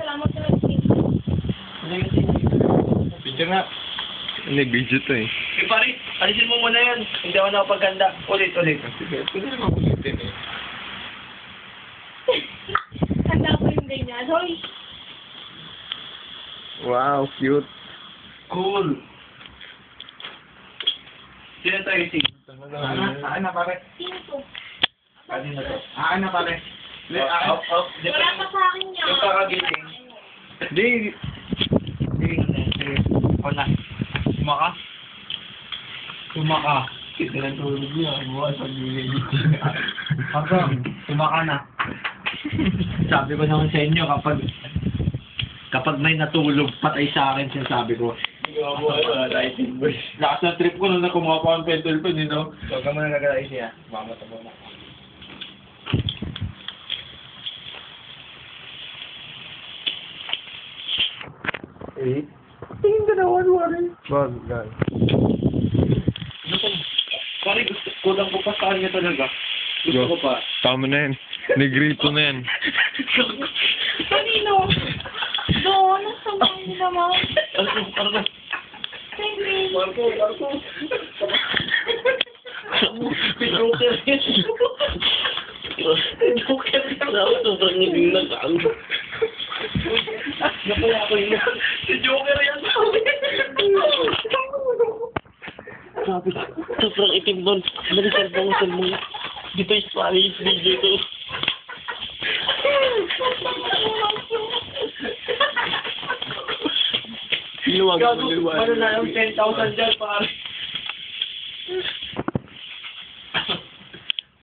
Wala mo talaga Picture nga. Hindi, video to eh. Eh pare, alisin mo muna yan. Hindi ako nakapaganda. Ulit. Sige, pwede naman ulitin eh. Handa ko yung ganyan. Hoy! Wow, cute. Cool. Sino tayo si? Saan na pare? Sino to? Kanina to. Saan na pare? Wala pa sa akin yan. Yung kakagising. Hindi. Sige. Ako na. Sumaka. Kita ng tulog niya. Bukas ang bibig. Sumaka na. Sabi ko naman sa inyo, kapag may natulog, patay sa akin, sinasabi ko. Lakas na trip ko nung kumuha pa ang pencil pen, you know? Huwag ka muna nagalain siya. Mamataba mo. Eh? Tingin ka na, wari. Wag, guys. Pare, kulang ko pa sa kanya talaga. Gusto ko pa. Tama na yan. Negrito na yan. Kanino? Doon, nasa mga naman. Marco. Baby. Marco. May joker yan. May joker yan. Sobrang naging nag-ano. Napaya ko yun. Si joker yan. Sabi, sobrang itim doon. Nalisal mo. Dito yung Spanish video to. Liwag. Ano na yung 10,000 dyan, pare.